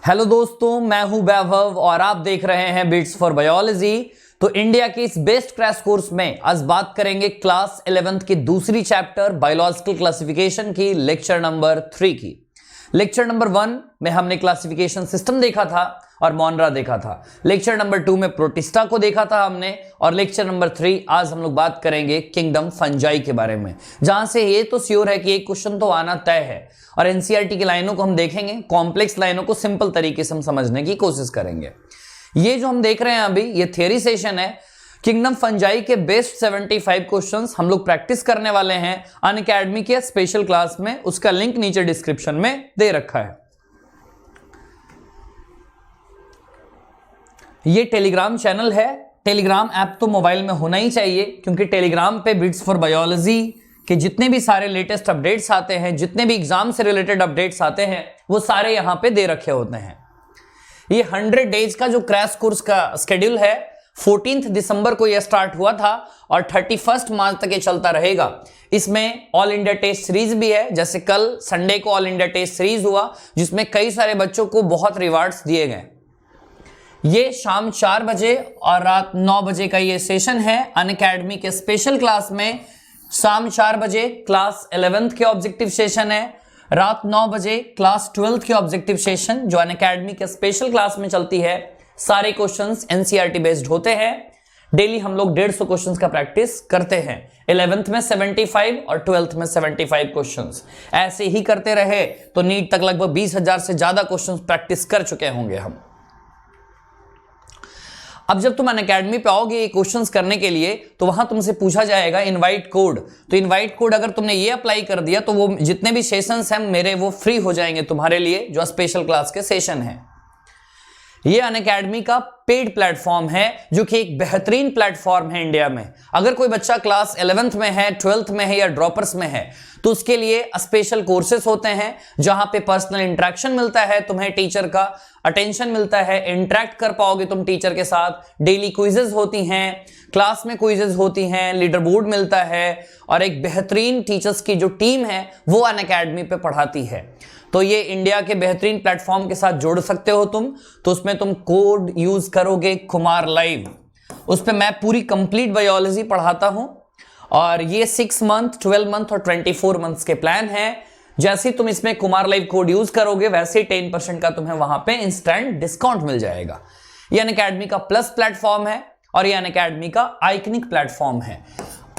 Hello दोस्तों, मैं हूं वैभव और आप देख रहे हैं बिट्स फॉर बायोलॉजी। तो इंडिया के इस बेस्ट क्रैश कोर्स में आज बात करेंगे क्लास 11th की दूसरी चैप्टर बायोलॉजिकल क्लासिफिकेशन की लेक्चर नंबर 3 की। लेक्चर नंबर 1 में हमने क्लासिफिकेशन सिस्टम देखा था और मोनरा देखा था। लेक्चर नंबर 2 में प्रोटिस्टा को देखा था हमने, और लेक्चर नंबर 3 आज हम लोग बात करेंगे किंगडम फंजाई के बारे में, जहां से ये तो श्योर है कि एक क्वेश्चन तो आना तय है। और एनसीईआरटी की लाइनों को हम देखेंगे, कॉम्प्लेक्स लाइनों को सिंपल तरीके से हम समझने की कोशिश करेंगे। ये जो हम देख रहे हैं अभी, ये थियरी सेशन है। किंगडम फंजाई के बेस्ट 75 क्वेश्चंस हम लोग प्रैक्टिस करने वाले हैं अनअकैडमी के स्पेशल क्लास में। उसका लिंक नीचे डिस्क्रिप्शन में दे रखा है। ये टेलीग्राम चैनल है। टेलीग्राम ऐप तो मोबाइल में होना ही चाहिए, क्योंकि टेलीग्राम पे बिट्स फॉर बायोलॉजी के जितने भी सारे लेटेस्ट अपडेट्स आते हैं, जितने भी एग्जाम से रिलेटेड अपडेट्स आते हैं, वो सारे यहां पे दे रखे होते हैं। ये 100 डेज का जो क्रैश कोर्स का शेड्यूल है, 14 दिसंबर को यह स्टार्ट हुआ था और 31 मार्च तक ये चलता रहेगा। इसमें ऑल इंडिया टेस्ट सीरीज भी है। जैसे कल संडे को ऑल इंडिया टेस्ट सीरीज हुआ, जिसमें कई सारे बच्चों को बहुत रिवार्ड्स दिए गए। ये शाम 4 बजे और रात 9 बजे का ये सेशन है अनअकैडमी के स्पेशल क्लास में। शाम 4 बजे क्लास 11th के ऑब्जेक्टिव सेशन है, रात 9 बजे क्लास 12th के ऑब्जेक्टिव सेशन जो अनअकैडमी के स्पेशल क्लास में चलती है। सारे क्वेश्चंस एनसीईआरटी बेस्ड होते हैं। डेली हम लोग 150 क्वेश्चंस का प्रैक्टिस करते हैं। 11th में 75 और 12th में 75 क्वेश्चंस। ऐसे ही करते रहे तो नीट तक लगभग 20,000 से ज्यादा क्वेश्चंस प्रैक्टिस कर चुके होंगे हम। अब जब तुम अनअकैडमी पे आओगे ये क्वेश्चंस करने के लिए, तो वहां तुमसे पूछा जाएगा इनवाइट कोड। तो इनवाइट कोड अगर तुमने ये अप्लाई कर दिया तो वो जितने भी सेशंस हैं मेरे, वो फ्री हो जाएंगे तुम्हारे लिए, जो स्पेशल क्लास के सेशन हैं। ये अनअकैडमी का पेड प्लेटफॉर्म है, जो कि एक बेहतरीन प्लेटफॉर्म है इंडिया में। अगर कोई बच्चा क्लास 11th में है, 12th में है या ड्रॉपर्स में है, तो उसके लिए स्पेशल कोर्सेस होते हैं, जहां पे पर्सनल इंटरेक्शन मिलता है, तुम्हें टीचर का अटेंशन मिलता है, इंटरेक्ट कर पाओगे तुम टीचर के साथ। डेली क्विजेज होती हैं, क्लास में क्विजेज होती हैं, लीडर बोर्ड मिलता है, और एक बेहतरीन टीचर्स की जो टीम है वो अनअकैडमी पे पढ़ाती है। तो ये इंडिया के बेहतरीन प्लेटफॉर्म के साथ जोड़ सकते हो तुम। तो उसमें तुम कोड यूज करोगे कुमार लाइव। उस पर मैं पूरी कंप्लीट बायोलॉजी पढ़ाता हूं, और ये 6 मंथ, 12 मंथ और 24 मंथ्स के प्लान है। जैसे तुम इसमें कुमार लाइव कोड यूज करोगे, वैसे ही 10% का तुम्हें वहां पे इंस्टेंट डिस्काउंट मिल जाएगा। ये अनअकैडमी का प्लस प्लेटफॉर्म है, और ये अनअकैडमी का आइकनिक प्लेटफॉर्म है।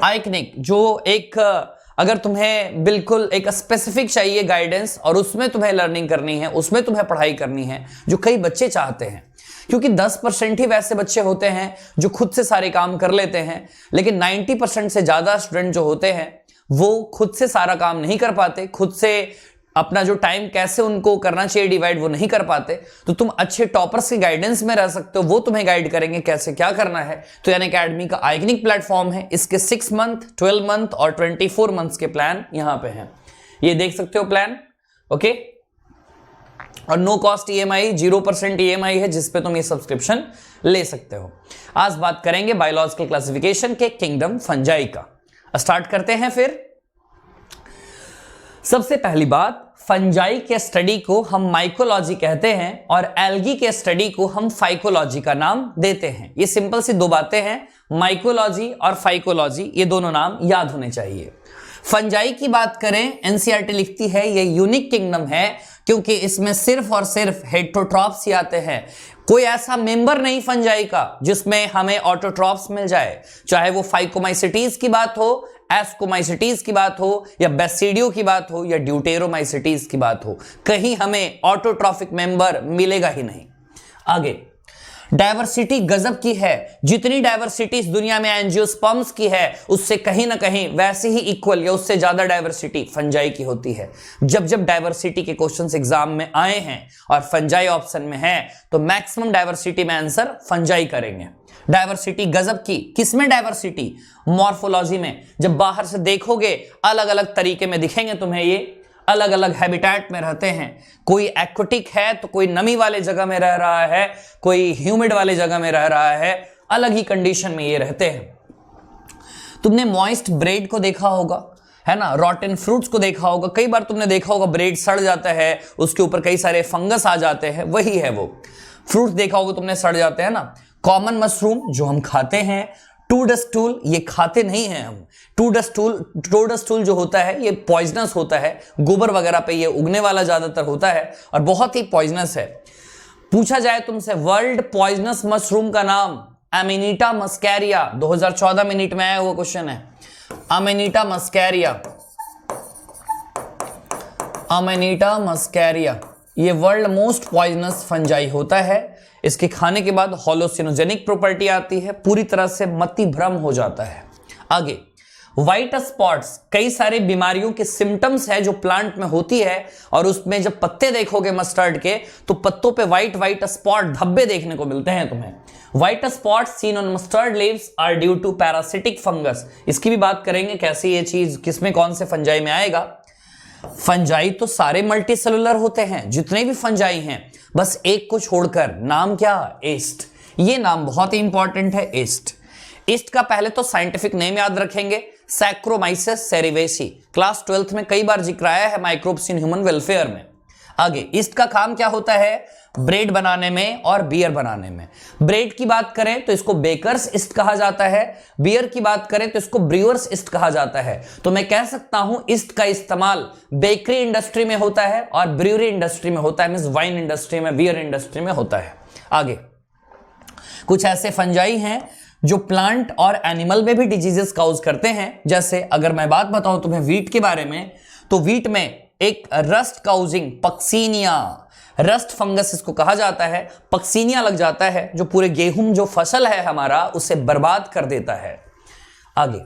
आइकनिक जो एक, अगर तुम्हें बिल्कुल एक स्पेसिफिक चाहिए गाइडेंस, और उसमें तुम्हें लर्निंग करनी है, उसमें तुम्हें पढ़ाई करनी है, जो कई बच्चे चाहते हैं। क्योंकि 10% ही वैसे बच्चे होते हैं जो खुद से सारे काम कर लेते हैं, लेकिन 90% से ज्यादा स्टूडेंट जो होते हैं वो खुद से सारा काम नहीं कर पाते। खुद से अपना जो टाइम कैसे उनको करना चाहिए डिवाइड, वो नहीं कर पाते। तो तुम अच्छे टॉपर्स की गाइडेंस में रह सकते हो, वो तुम्हें गाइड करेंगे कैसे क्या करना है। तो अनअकैडमी का आइकनिक प्लेटफॉर्म है। इसके 6 मंथ, 12 मंथ और 24 मंथ्स के प्लान यहां पे हैं। ये देख सकते हो प्लान, ओके। और नो कॉस्ट ईएमआई, 0% ईएमआई है, जिसपे तुम ये सब्सक्रिप्शन ले सकते हो। आज बात करेंगे बायोलॉजिकल क्लासिफिकेशन के किंगडम फंजाई का। स्टार्ट करते हैं फिर। सबसे पहली बात, फंजाई के स्टडी को हम माइकोलॉजी कहते हैं, और एल्गी के स्टडी को हम फाइकोलॉजी का नाम देते हैं। ये सिंपल सी दो बातें हैं, माइकोलॉजी और फाइकोलॉजी, ये दोनों नाम याद होने चाहिए। फंजाई की बात करें, एनसीईआरटी लिखती है ये यूनिक किंगडम है, क्योंकि इसमें सिर्फ और सिर्फ हेटेरोट्रॉप्स ही आते हैं। कोई ऐसा मेंबर नहीं फंजाई का जिसमें हमें ऑटोट्रॉप्स मिल जाए। चाहे वो फाइकोमाइसिटीज की बात हो, एस्कोमाइसिटीज की बात हो, या बेसिडियो की बात हो, या ड्यूटेरोमाइसिटीज की बात हो, कहीं हमें ऑटोट्रॉफिक मेंबर मिलेगा ही नहीं। आगे, डायवर्सिटी गजब की है। जितनी डायवर्सिटी इस दुनिया में एंजियोस्पर्म्स की है, उससे कहीं ना कहीं वैसे ही इक्वल या उससे ज्यादा डायवर्सिटी फंजाई की होती है। जब जब डायवर्सिटी के क्वेश्चंस एग्जाम में आए हैं और फंजाई ऑप्शन में है, तो मैक्सिमम डायवर्सिटी में आंसर फंजाई करेंगे। डायवर्सिटी गजब की, किसमें डायवर्सिटी? मॉर्फोलॉजी में। जब बाहर से देखोगे अलग अलग तरीके में दिखेंगे तुम्हें, ये अलग अलग हैबिटेट में रहते हैं। कोई एक्वाटिक है तो कोई नमी वाले जगह में रह रहा है, कोई ह्यूमिड वाले जगह में रह रहा है, अलग ही कंडीशन में ये रहते हैं। तुमने मॉइस्ट ब्रेड को देखा होगा, है ना। रॉटन फ्रूट्स को देखा होगा, कई बार तुमने देखा होगा ब्रेड सड़ जाता है, उसके ऊपर कई सारे फंगस आ जाते हैं, वही है वो। फ्रूट्स देखा होगा तुमने सड़ जाते हैं ना। कॉमन मशरूम जो हम खाते हैं, टूडस्टूल ये खाते नहीं हैं हम। टोडस्टूल जो होता है ये पॉइजनस होता है, गोबर वगैरह पे ये उगने वाला ज्यादातर होता है और बहुत ही पॉइजनस है। पूछा जाए तुमसे वर्ल्ड पॉइजनस मशरूम का नाम, एमेनिटा मस्कैरिया, 2014 में नीट में आया हुआ क्वेश्चन है। अमेनिटा मस्कैरिया ये वर्ल्ड मोस्ट पॉइजनस फंजाई होता है। इसके खाने के बाद हॉलोसिनोजेनिक प्रॉपर्टी आती है, पूरी तरह से मति भ्रम हो जाता है। आगे, व्हाइट स्पॉट्स कई सारे बीमारियों के सिम्टम्स है जो प्लांट में होती है, और उसमें जब पत्ते देखोगे मस्टर्ड के तो पत्तों पे व्हाइट स्पॉट धब्बे देखने को मिलते हैं तुम्हें। White spot seen on mustard leaves are due to parasitic fungus. इसकी भी बात करेंगे कैसी ये चीज, किसमें कौन से फंजाई में आएगा। फंजाई तो सारे मल्टी सेलुलर होते हैं, जितने भी फंजाई हैं, बस एक को छोड़कर। नाम क्या? ईस्ट। ये नाम बहुत ही इंपॉर्टेंट है, ईस्ट। ईस्ट का पहले तो साइंटिफिक नेम याद रखेंगे, सैक्रोमाइसेस सेरिवेसी। क्लास 12th में कई बार जिक्र आया है माइक्रोब्स इन ह्यूमन वेलफेयर में। आगे, ईस्ट का काम क्या होता है? ब्रेड बनाने में और बियर बनाने में। ब्रेड की बात करें तो इसको बेकर्स ईस्ट कहा जाता है, बियर की बात करें तो इसको ब्रूअर्स ईस्ट कहा जाता है। तो मैं कह सकता हूं ईस्ट का इस्तेमाल बेकरी इंडस्ट्री में होता है और ब्रूअरी इंडस्ट्री में होता है, मींस वाइन इंडस्ट्री में, बियर इंडस्ट्री में होता है। आगे, कुछ ऐसे फंजाई हैं जो प्लांट और एनिमल में भी डिजीजेस काउज करते हैं। जैसे अगर मैं बात बताऊं तुम्हें वीट के बारे में, तो वीट में एक rust causing Puccinia, rust fungus इसको कहा जाता है, पक्सीनिया लग जाता है जो पूरे गेहूं जो फसल है हमारा उसे बर्बाद कर देता है। आगे,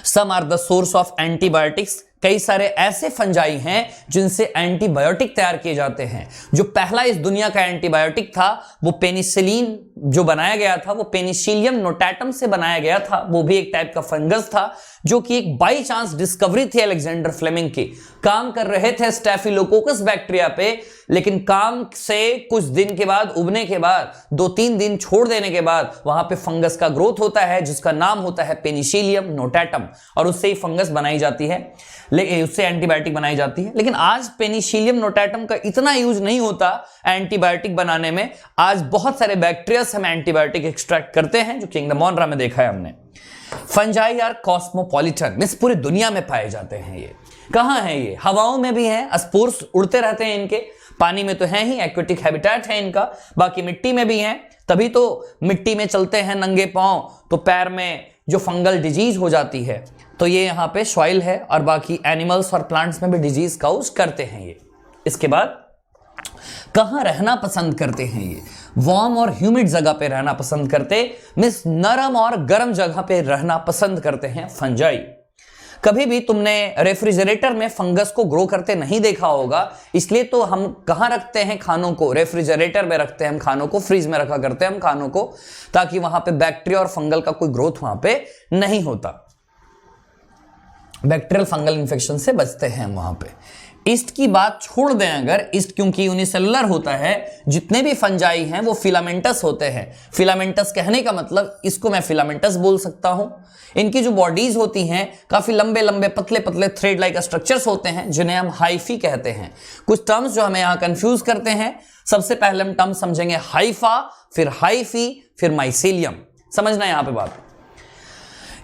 some are the source of antibiotics. कई सारे ऐसे फंजाई हैं जिनसे एंटीबायोटिक तैयार किए जाते हैं। जो पहला इस दुनिया का एंटीबायोटिक था वो पेनिसिलिन जो बनाया गया था वो पेनिसिलियम नोटाटम से बनाया गया था। वो भी एक टाइप का फंगस था जो कि एक बाई चांस डिस्कवरी थी अलेक्जेंडर फ्लेमिंग की। काम कर रहे थे स्टेफिलोकोकस बैक्टीरिया पे, लेकिन काम से कुछ दिन के बाद, उगने के बाद 2-3 दिन छोड़ देने के बाद वहां पे फंगस का ग्रोथ होता है जिसका नाम होता है पेनिसिलियम नोटाटम, और उससे ही फंगस बनाई जाती है, लेकिन उससे एंटीबायोटिक बनाई जाती है। लेकिन आज पेनिसिलियम नोटाटम का इतना यूज नहीं होता एंटीबायोटिक बनाने में। आज बहुत सारे बैक्टीरिया हम एंटीबायोटिक एक्सट्रैक्ट करते हैं, जो किंगडम मोनरा में देखा है हमने। फंजाई आर कॉस्मोपॉलिटन, मींस पूरी दुनिया में पाए जाते हैं। ये कहां है? ये हवाओं में भी हैं, स्पोर्स उड़ते रहते हैं इनके, पानी में तो है ही, एक्वेटिक हैबिटेट है इनका, बाकी मिट्टी में भी हैं। तभी तो मिट्टी में चलते हैं नंगे पांव तो पैर में जो फंगल डिजीज हो जाती है, तो ये यहाँ पे सॉइल है, और बाकी एनिमल्स और प्लांट्स में भी डिजीज काउज करते हैं ये। इसके बाद कहां रहना पसंद करते हैं ये? वार्म और ह्यूमिड जगह पे रहना पसंद करते, मींस नरम और गर्म जगह पे रहना पसंद करते हैं फंजाई। कभी भी तुमने रेफ्रिजरेटर में फंगस को ग्रो करते नहीं देखा होगा, इसलिए तो हम कहां रखते हैं खानों को? रेफ्रिजरेटर में रखते हैं हम खानों को, फ्रीज में रखा करते हैं हम खानों को, ताकि वहां पे बैक्टीरिया और फंगल का कोई ग्रोथ वहां पे नहीं होता। बैक्टीरियल फंगल इंफेक्शन से बचते हैं हम वहां पे। ईस्ट की बात छोड़ दें अगर, ईस्ट क्योंकि यूनिसेलुलर होता है, जितने भी फंजाई हैं वो फिलामेंटस होते हैं। फिलामेंटस कहने का मतलब, इसको मैं फिलामेंटस बोल सकता हूं। इनकी जो बॉडीज होती हैं काफी लंबे लंबे पतले पतले थ्रेड लाइक स्ट्रक्चर्स होते हैं, जिन्हें हम हाइफी कहते हैं। कुछ टर्म्स जो हमें यहां कंफ्यूज करते हैं, सबसे पहले हम टर्म समझेंगे हाइफा, फिर हाइफी, फिर माइसीलियम। समझना यहां पे बात,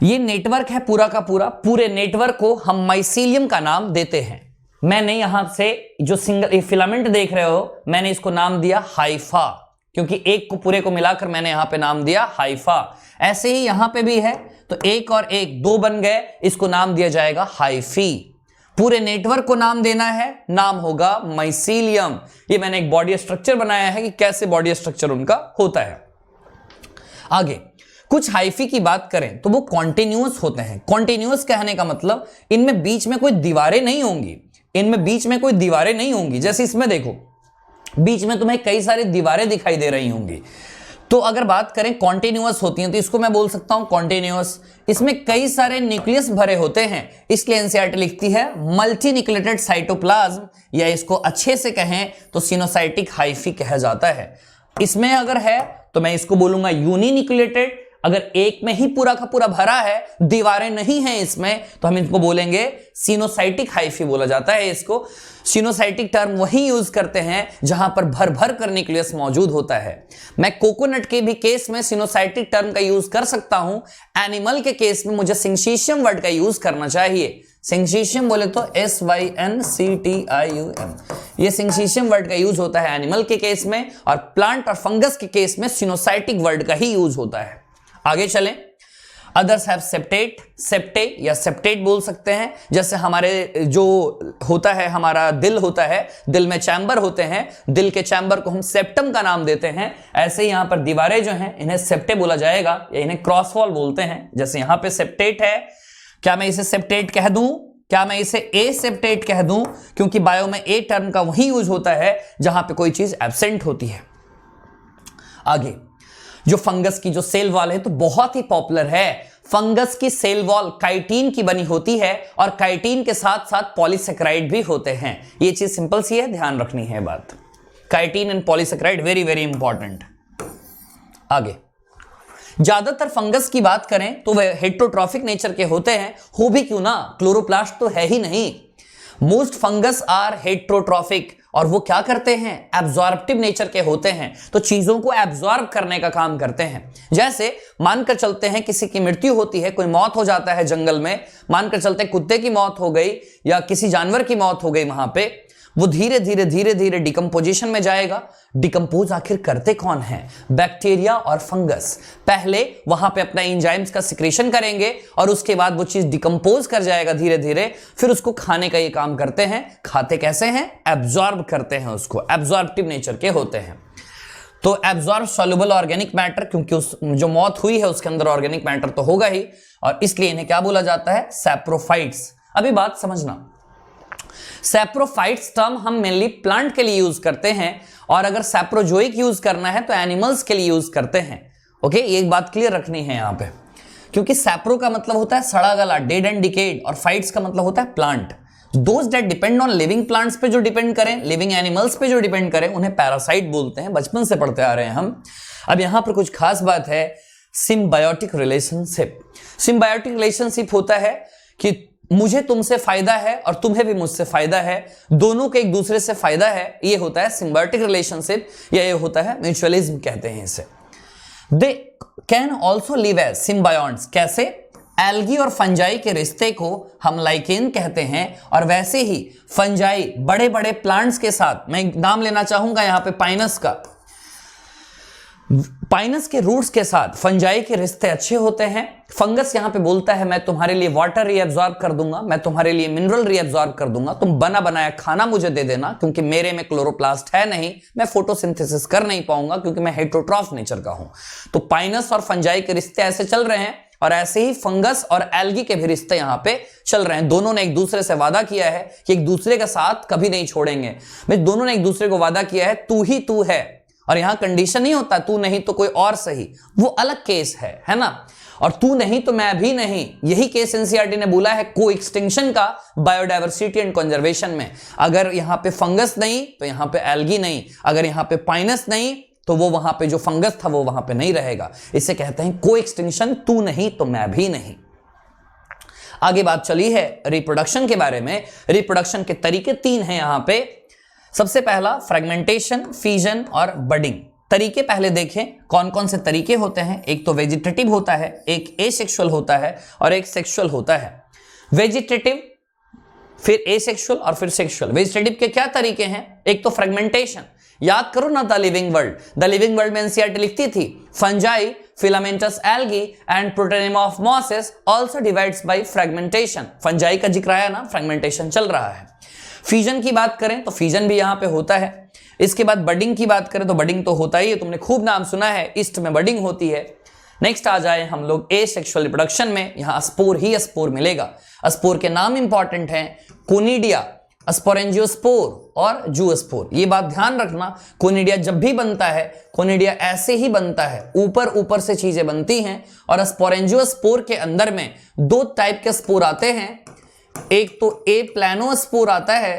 ये नेटवर्क है पूरा का पूरा, पूरे नेटवर्क को हम माइसीलियम का नाम देते हैं। मैंने यहां से जो सिंगल फिलामेंट देख रहे हो, मैंने इसको नाम दिया हाइफा, क्योंकि एक को पूरे को मिलाकर मैंने यहां पे नाम दिया हाइफा। ऐसे ही यहां पे भी है, तो एक और एक 2 बन गए, इसको नाम दिया जाएगा हाइफी। पूरे नेटवर्क को नाम देना है, नाम होगा माइसीलियम। ये मैंने एक बॉडी स्ट्रक्चर बनाया है कि कैसे बॉडी स्ट्रक्चर उनका होता है। आगे कुछ हाइफी की बात करें तो वो कॉन्टिन्यूअस होते हैं। कॉन्टिन्यूअस कहने का मतलब इनमें बीच में कोई दीवारें नहीं होंगी, इनमें बीच में कोई दीवारें नहीं होंगी। जैसे इसमें देखो, बीच में तुम्हें कई सारी दीवारें दिखाई दे रही होंगी। तो अगर बात करें कॉन्टिन्यूअस होती हैं तो इसको मैं बोल सकता हूं कॉन्टिन्यूअस। इसमें कई सारे न्यूक्लियस भरे होते हैं, इसलिए एनसीईआरटी लिखती है मल्टी न्यूक्लिएटेड साइटोप्लाज्म, या इसको अच्छे से कहें तो सिनोसाइटिक हाइफी कहा जाता है। इसमें अगर है तो मैं इसको बोलूंगा यूनिन्यूक्लिएटेड, अगर एक में ही पूरा का पूरा भरा है, दीवारें नहीं हैं इसमें, तो हम इनको बोलेंगे सिनोसाइटिक हाइफी बोला जाता है इसको। सिनोसाइटिक टर्म वही यूज करते हैं जहां पर भर भर कर न्यूक्लियस मौजूद होता है। मैं कोकोनट के भी केस में सिनोसाइटिक टर्म का यूज कर सकता हूं, एनिमल के केस में मुझे सिंक्सीशियम वर्ड का यूज करना चाहिए। सिंक्सीशियम बोले तो SYNCTIUM, ये सिंक्सीशियम वर्ड का यूज होता है एनिमल के केस में, और प्लांट और फंगस के केस में सिनोसाइटिक वर्ड का ही यूज होता है। आगे चलें। अदर्स हैव सेप्टेट, सेप्टे या सेप्टेट बोल सकते हैं। जैसे हमारे जो होता है, हमारा दिल होता है, दिल में चैम्बर होते हैं, दिल के चैम्बर को हम सेप्टम का नाम देते हैं। ऐसे ही यहां पर दीवारें जो हैं इन्हें सेप्टे बोला जाएगा, या इन्हें क्रॉस वॉल बोलते हैं। जैसे यहां पे सेप्टेट है, क्या मैं इसे सेप्टेट कह दूं? क्या मैं इसे ए सेप्टेट कह दूं? क्योंकि बायो में ए टर्म का वही यूज होता है जहां पे कोई चीज एब्सेंट होती है। आगे जो फंगस की जो सेल वॉल है तो बहुत ही पॉपुलर है। फंगस की सेल वॉल काइटिन की बनी होती है, और काइटिन के साथ साथ पॉलीसेकेराइड भी होते हैं। ये चीज सिंपल सी है, ध्यान रखनी है बात। Chitin and polysaccharide very very important. आगे ज्यादातर फंगस की बात करें तो वे हेट्रोट्रॉफिक नेचर के होते हैं। हो भी क्यों ना, क्लोरोप्लास्ट तो है ही नहीं। मोस्ट फंगस आर हेट्रोट्रॉफिक, और वो क्या करते हैं? एब्जॉर्प्टिव नेचर के होते हैं, तो चीजों को एब्जॉर्ब करने का काम करते हैं। जैसे मानकर चलते हैं किसी की मृत्यु होती है, कोई मौत हो जाता है जंगल में, मानकर चलते हैं कुत्ते की मौत हो गई या किसी जानवर की मौत हो गई, वहां पे वो धीरे धीरे डिकम्पोजिशन में जाएगा। डिकम्पोज आखिर करते कौन है? बैक्टीरिया और फंगस। पहले वहां पे अपना एंजाइम्स का सिक्रेशन करेंगे, और उसके बाद वो चीज डिकम्पोज कर जाएगा धीरे धीरे, फिर उसको खाने का ये काम करते हैं। खाते कैसे हैं? एब्जॉर्ब करते हैं उसको, एब्जॉर्प्टिव नेचर के होते हैं। तो एब्जॉर्ब सॉल्युबल ऑर्गेनिक मैटर, क्योंकि उस जो मौत हुई है उसके अंदर ऑर्गेनिक मैटर तो होगा ही, और इसलिए इन्हें क्या बोला जाता है? सैप्रोफाइट्स। अभी बात समझना, सैप्रोफाइट्स टर्म हम मेनली प्लांट के लिए यूज करते हैं, और अगर सैप्रोजोइक यूज करना है तो एनिमल्स के लिए यूज करते हैं। ओके, ये एक बात क्लियर रखनी है यहां पे, क्योंकि सैप्रो का मतलब होता है सड़ा गला, डेड एंड डिकेड, और फाइट्स का मतलब होता है plant. Those that depend on living plants पे जो डिपेंड करें, लिविंग एनिमल्स पे जो डिपेंड करें, उन्हें पैरासाइट बोलते हैं। बचपन से पढ़ते आ रहे हैं हम। अब यहां पर कुछ खास बात है, सिम्बायोटिक रिलेशनशिप। सिम्बायोटिक रिलेशनशिप होता है कि मुझे तुमसे फायदा है और तुम्हें भी मुझसे फायदा है, दोनों के एक दूसरे से फायदा है, ये होता है सिम्बायोटिक रिलेशनशिप, या ये होता है म्यूचुअलिज्म कहते हैं इसे। They can also live as symbionts. कैसे? एल्गी और फंजाई के रिश्ते को हम लाइकेन कहते हैं, और वैसे ही फंजाई बड़े बड़े प्लांट्स के साथ, मैं नाम लेना चाहूंगा यहां पे पाइनस का, पाइनस के रूट्स के साथ फंजाई के रिश्ते अच्छे होते हैं। फंगस यहां पे बोलता है मैं तुम्हारे लिए वाटर रीअब्सॉर्ब कर दूंगा, मैं तुम्हारे लिए मिनरल रीअब्सॉर्ब कर दूंगा, तुम बना बनाया खाना मुझे दे देना, क्योंकि मेरे में क्लोरोप्लास्ट है नहीं, मैं फोटोसिंथेसिस कर नहीं पाऊंगा क्योंकि मैं हेट्रोट्रॉफ नेचर का हूं। तो पाइनस और फंजाई के रिश्ते ऐसे चल रहे हैं, और ऐसे ही फंगस और एल्गी के भी रिश्ते यहां पे चल रहे हैं। दोनों ने एक दूसरे से वादा किया है कि एक दूसरे का साथ कभी नहीं छोड़ेंगे। दोनों ने एक दूसरे को वादा किया है तू ही तू है, और यहां कंडीशन नहीं होता तू नहीं तो कोई और सही, वो अलग केस है ना। और तू नहीं तो मैं भी नहीं, यही केस एनसीईआरटी ने बोला है को एक्सटिंक्शन का बायोडायवर्सिटी एंड कंजर्वेशन में। अगर यहां पे फंगस नहीं तो यहां पे एल्गी नहीं, अगर यहां पे पाइनस नहीं तो वो वहां पे जो फंगस था वो वहां पे नहीं रहेगा। इसे कहते हैं को एक्सटिंक्शन, तू नहीं तो मैं भी नहीं। आगे बात चली है रिप्रोडक्शन के बारे में। रिप्रोडक्शन के तरीके 3 हैं यहां पे। सबसे पहला फ्रेगमेंटेशन, फीजन और बडिंग। तरीके पहले देखें कौन कौन से तरीके होते हैं। एक तो वेजिटेटिव होता है, एक एसेक्सुअल होता है, और एक सेक्सुअल होता है। वेजिटेटिव, फिर एसेक्सुअल और फिर सेक्सुअल। वेजिटेटिव के क्या तरीके हैं? एक तो फ्रेगमेंटेशन, याद करो ना the living world. The living world में एनसीईआरटी लिखती थी fungi, filamentous algae and protonema of mosses also divides by fragmentation. Fungi का जिक्र आया ना, फ्रेगमेंटेशन चल रहा है। फ्यूजन की बात करें तो फ्यूजन भी यहां पे होता है। इसके बाद बडिंग की बात करें तो बडिंग तो होता ही है, तुमने खूब नाम सुना है, ईस्ट में बडिंग होती है। नेक्स्ट आ जाए हम लोग एसेक्सुअल रिप्रोडक्शन में। यहां स्पोर ही स्पोर मिलेगा। स्पोर के नाम इंपॉर्टेंट हैं, कोनिडिया, स्पोरेंजियोस्पोर और जूस्पोर। ये बात ध्यान रखना, कोनिडिया जब भी बनता है, कोनिडिया ऐसे ही बनता है, ऊपर ऊपर से चीजें बनती हैं। और स्पोरेंजियोस्पोर के अंदर में 2 टाइप के स्पोर आते हैं। एक तो ए प्लानोस्पोर आता है,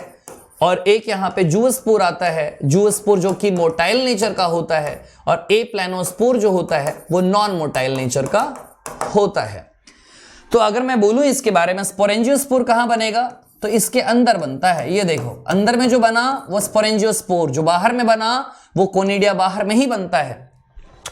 और एक यहां पे जूस्पोर आता है, जूस्पोर जो कि मोटाइल नेचर का होता है, और ए प्लानोस्पोर जो होता है वो नॉन मोटाइल नेचर का होता है। तो अगर मैं बोलूं इसके बारे में, स्पोरेंजियोस्पोर कहां बनेगा, तो इसके अंदर बनता है। ये देखो अंदर में जो बना वो स्पोरेंजियोस्पोर, जो बाहर में बना वो कोनिडिया बाहर में ही बनता है।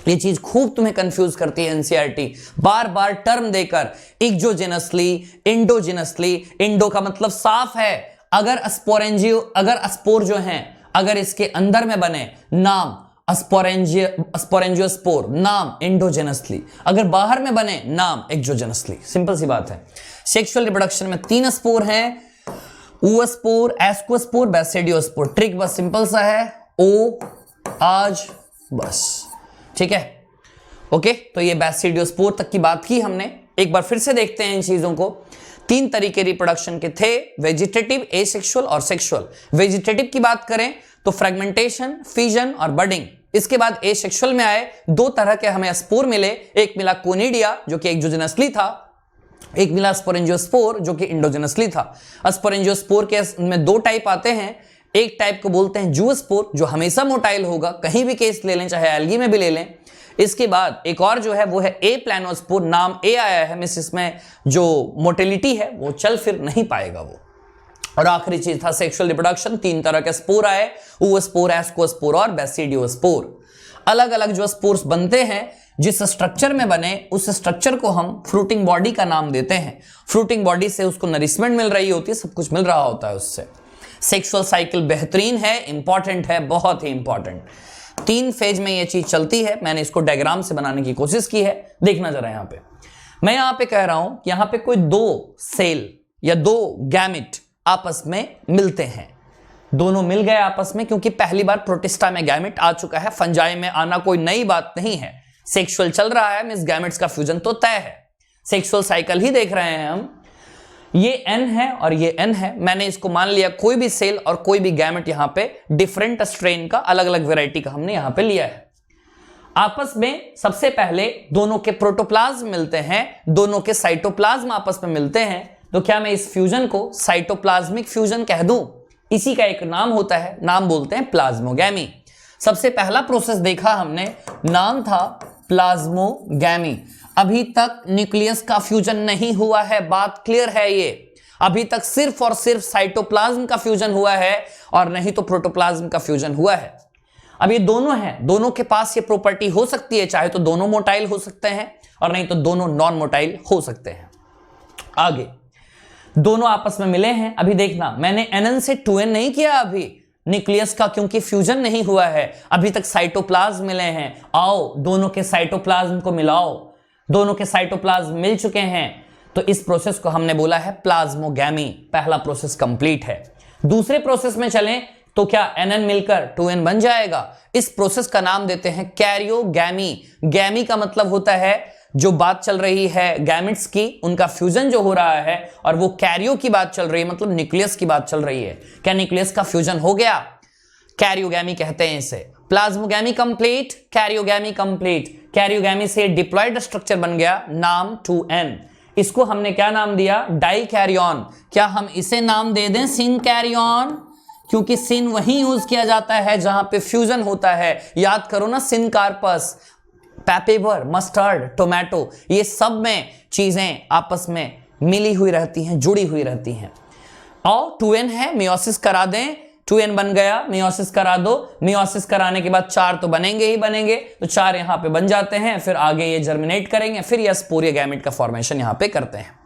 ये चीज खूब तुम्हें कंफ्यूज करती है एनसीईआरटी, बार बार टर्म देकर एक्सोजेनसली, इंडोजेनसली। इंडो का मतलब साफ है, अगर स्पोर जो हैं अगर इसके अंदर में बने नाम स्पोरेंजियोस्पोर, नाम इंडोजेनसली, अगर बाहर में बने नाम एक्सोजेनसली। सिंपल सी बात है। सेक्सुअल रिप्रोडक्शन में 3 स्पोर हैं, oospore, ascospore, basidiospore। ट्रिक बस सिंपल सा है, ओ आज बस, ठीक है। ओके, तो ये बेसिडियोस्पोर तक की बात की हमने। एक बार फिर से देखते हैं इन चीजों को। 3 तरीके रिप्रोडक्शन के थे, वेजिटेटिव, एसेक्सुअल और सेक्सुअल। वेजिटेटिव की बात करें तो फ्रेगमेंटेशन, फिजन और बडिंग। इसके बाद एसेक्सुअल में आए, 2 तरह के हमें स्पोर मिले, एक मिला कोनिडिया जो कि एक्सोजेनसली था, एक मिला स्पोरेंजियोस्पोर जो कि इंडोजेनसली था। स्पोरेंजियोस्पोर के में 2 टाइप आते हैं, एक टाइप को बोलते हैं जूस्पोर जो हमेशा मोटाइल होगा, कहीं भी केस ले लें, चाहे एल्गी में भी ले लें। इसके बाद एक और जो है वो है ए प्लानोस्पोर, नाम ए आया है मिस, इसमें जो मोटिलिटी है वो चल फिर नहीं पाएगा वो। और आखिरी चीज था सेक्सुअल रिप्रोडक्शन, 3 तरह के स्पोर आए, oospore, ascospore और बेसिडियोस्पोर। अलग अलग जो स्पोर्स बनते हैं जिस स्ट्रक्चर में बने उस स्ट्रक्चर को हम फ्रूटिंग बॉडी का नाम देते हैं। फ्रूटिंग बॉडी से उसको नरिशमेंट मिल रही होती है, सब कुछ मिल रहा होता है उससे। सेक्सुअल साइकिल बेहतरीन है, इंपॉर्टेंट है, बहुत ही इंपॉर्टेंट। 3 फेज में यह चीज चलती है। मैंने इसको डायग्राम से बनाने की कोशिश की है, देखना जरा। यहां पे मैं यहां पे कह रहा हूं, यहां पे कोई 2 सेल या 2 गैमेट आपस में मिलते हैं, दोनों मिल गए आपस में, क्योंकि पहली बार प्रोटिस्टा में गैमेट आ चुका है, फंजाई में आना कोई नई बात नहीं है। सेक्सुअल चल रहा है, मींस गैमेट्स का फ्यूजन तो तय है। सेक्सुअल साइकिल ही देख रहे हैं हम। ये n है और ये n है। मैंने इसको मान लिया कोई भी सेल और कोई भी गैमेट यहां पे डिफरेंट स्ट्रेन का, अलग अलग वैरायटी का हमने यहां पे लिया है। आपस में सबसे पहले दोनों के प्रोटोप्लाज्म मिलते हैं, दोनों के साइटोप्लाज्म आपस में मिलते हैं। तो क्या मैं इस फ्यूजन को साइटोप्लाज्मिक फ्यूजन कह दूं? इसी का एक नाम होता है, नाम बोलते हैं प्लाज्मोगैमी। सबसे पहला प्रोसेस देखा हमने, नाम था प्लाज्मोगैमी। अभी तक न्यूक्लियस का फ्यूजन नहीं हुआ है, बात क्लियर है ये। अभी तक सिर्फ और सिर्फ साइटोप्लाज्म का फ्यूजन हुआ है और नहीं तो प्रोटोप्लाज्म का फ्यूजन हुआ है। अब ये दोनों हैं, दोनों के पास ये प्रॉपर्टी हो सकती है, चाहे तो दोनों मोटाइल हो सकते हैं और नहीं तो दोनों नॉन मोटाइल हो सकते हैं। आगे दोनों आपस में मिले हैं। अभी देखना, मैंने NN से 2N नहीं किया अभी न्यूक्लियस का, क्योंकि फ्यूजन नहीं हुआ है, अभी तक साइटोप्लाज्म मिले हैं। आओ दोनों के साइटोप्लाज्म को मिलाओ, दोनों के साइटोप्लाज्म मिल चुके हैं, तो इस प्रोसेस को हमने बोला है प्लाज्मोगैमी। पहला प्रोसेस कंप्लीट है। दूसरे प्रोसेस में चलें तो क्या NN मिलकर 2N बन जाएगा? इस प्रोसेस का नाम देते हैं कैरियोगैमी। गैमी का मतलब होता है जो बात चल रही है गैमेट्स की, उनका फ्यूजन जो हो रहा है, और वो कैरियो की बात चल रही है, मतलब न्यूक्लियस की बात चल रही है। क्या न्यूक्लियस का फ्यूजन हो गया? कैरियोगैमी कहते हैं इसे। Plasmogamy complete, karyogamy complete. Karyogamy से डिप्लॉयड स्ट्रक्चर बन गया, नाम 2N। इसको हमने क्या नाम दिया? डाइकैरियन। क्या हम इसे नाम दे दें सिनकैरियन? क्योंकि सिन वहीं यूज किया जाता है जहां पे फ्यूजन होता है। याद करो ना, सिनकार्पस, पेपेवर, मस्टर्ड, टोमेटो, ये सब में चीजें आपस में मिली हुई रहती हैं, जुड़ी हुई रहती हैं। और 2N है, मियोसिस करा दें, 2N बन गया, मियोसिस करा दो। मियोसिस कराने के बाद 4 तो बनेंगे ही बनेंगे, तो 4 यहां पे बन जाते हैं। फिर आगे ये जर्मिनेट करेंगे, फिर ये स्पोरिया गैमेट का फॉर्मेशन यहां पे करते हैं।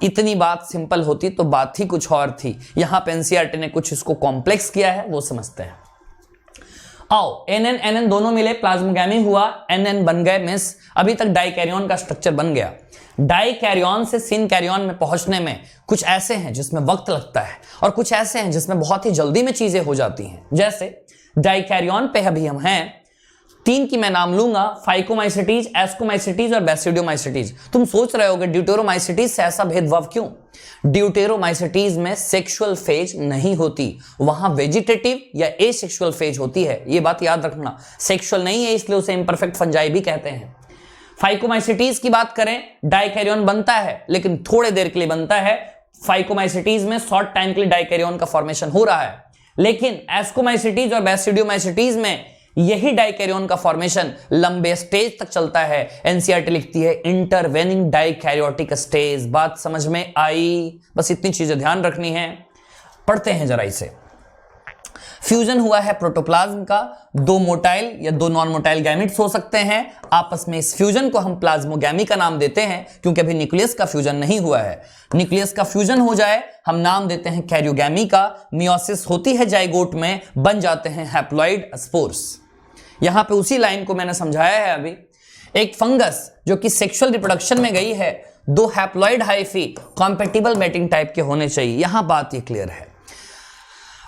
इतनी बात सिंपल होती तो बात ही कुछ और थी। यहां पे एनसीईआरटी ने कुछ इसको कॉम्प्लेक्स किया है, वो समझते हैं। आओ NN NN दोनों मिले, प्लाज्मोगैमी हुआ, NN बन गए, मिस अभी तक डाइकैरियन का स्ट्रक्चर बन गया। डाइकैरियन से सिनकैरियन में पहुंचने में कुछ ऐसे हैं जिसमें वक्त लगता है और कुछ ऐसे हैं जिसमें बहुत ही जल्दी में चीजें हो जाती हैं। जैसे डाइकैरियन पे अभी हम हैं, 3 की मैं नाम लूंगा, फाइकोमाइसिटीज, एस्कोमाइसिटीज और बेसिडियोमाइसिटीज। तुम सोच रहे होगे ड्यूटेरोमाइसिटीज से ऐसा भेदभाव क्यों? ड्यूटेरोमाइसिटीज में सेक्सुअल फेज नहीं होती, वहां वेजिटेटिव या एसेक्सुअल फेज होती है। ये बात याद रखना, सेक्सुअल नहीं है इसलिए उसे इम्परफेक्ट फंजाई भी कहते हैं। फाइकोमाइसिटीज की बात करें, डाइकैरियन बनता है लेकिन थोड़े देर के लिए बनता है। फाइकोमाइसिटीज में शॉर्ट टाइम के लिए डाइकैरियन का फॉर्मेशन हो रहा है। लेकिन एस्कोमाइसिटीज और बैसिडियोमाइसिटीज में यही डाइकैरियोन का फॉर्मेशन लंबे स्टेज तक चलता है। एनसीईआरटी लिखती है इंटरवेनिंग डाइकैरियोटिक स्टेज। बात समझ में आई? बस इतनी चीजें ध्यान रखनी है। पढ़ते हैं जरा इसे। फ्यूजन हुआ है प्रोटोप्लाज्म का, दो मोटाइल या दो नॉन मोटाइल गैमेट्स हो सकते हैं आपस में। इस फ्यूजन को हम प्लाज्मोगैमी का नाम देते हैं क्योंकि अभी न्यूक्लियस का फ्यूजन नहीं हुआ है। न्यूक्लियस का फ्यूजन हो जाए हम नाम देते हैं कैरियोगैमी का। मियोसिस होती है जाइगोट में, बन जाते हैं हैप्लॉइड स्पोर्स। यहां पे उसी लाइन को मैंने समझाया है अभी। एक फंगस जो कि सेक्सुअल रिप्रोडक्शन में गई है, दो haploid hyphae compatible mating type के होने चाहिए। यहां बात ये क्लियर है।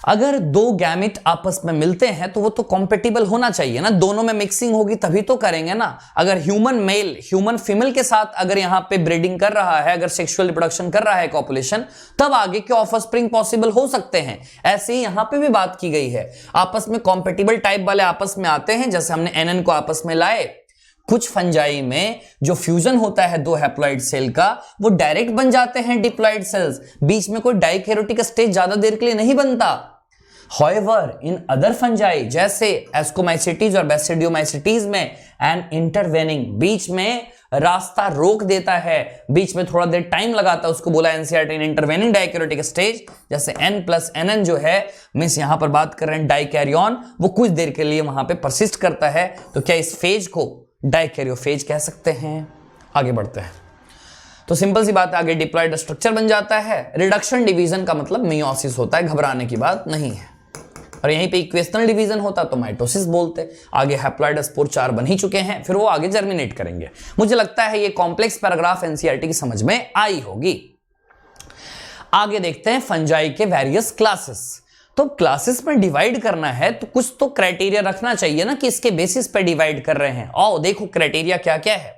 अगर दो गैमेट आपस में मिलते हैं तो वो तो कॉम्पेटिबल होना चाहिए ना, दोनों में मिक्सिंग होगी तभी तो करेंगे ना। अगर ह्यूमन मेल ह्यूमन फीमेल के साथ अगर यहां पे ब्रीडिंग कर रहा है, अगर सेक्सुअल रिप्रोडक्शन कर रहा है कॉपुलेशन, तब आगे के ऑफस्प्रिंग पॉसिबल हो सकते हैं। ऐसे ही यहां पे भी बात की गई है। आपस में कॉम्पेटिबल टाइप वाले आपस में आते हैं, जैसे हमने एनएन को आपस में लाए। कुछ फंजाई में जो फ्यूजन होता है दो हैप्लॉइड सेल का, वो डायरेक्ट बन जाते हैं डिप्लॉइड सेल्स। बीच में कोई डाइकैरियोटिक स्टेज ज्यादा देर के लिए नहीं बनता। However, in other fungi जैसे एस्कोमाइसिटीज और बैसिडियोमाइसिटीज में एन इंटरवेनिंग, बीच में रास्ता रोक देता है, बीच में थोड़ा देर टाइम लगाता है, उसको बोला एनसीईआरटी इन इंटरवेनिंग डाइकैरियोटिक स्टेज। जैसे N+NN जो है, मींस यहां पर बात कर रहे हैं डाइकैरियन, वो कुछ देर के लिए वहां पे परसिस्ट करता है। तो क्या इस फेज को डाइकैरियोफेज कह सकते हैं? आगे बढ़ते हैं तो सिंपल सी बात है, आगे डिप्लॉइड स्ट्रक्चर बन जाता है। रिडक्शन डिवीजन का मतलब मियोसिस होता है, घबराने की बात नहीं है। और यहीं पे इक्वेशनल डिवीजन होता तो माइटोसिस बोलते। आगे हैप्लॉइड स्पोर 4 बन ही चुके हैं, फिर वो आगे जर्मिनेट करेंगे। मुझे लगता है ये कॉम्प्लेक्स पैराग्राफ एनसीईआरटी की समझ में आई होगी। आगे देखते हैं फंजाई के वेरियस क्लासेस। तो क्लासेस में डिवाइड करना है तो कुछ तो क्राइटेरिया रखना चाहिए ना कि इसके बेसिस पे डिवाइड कर रहे हैं। आओ देखो क्राइटेरिया क्या क्या है।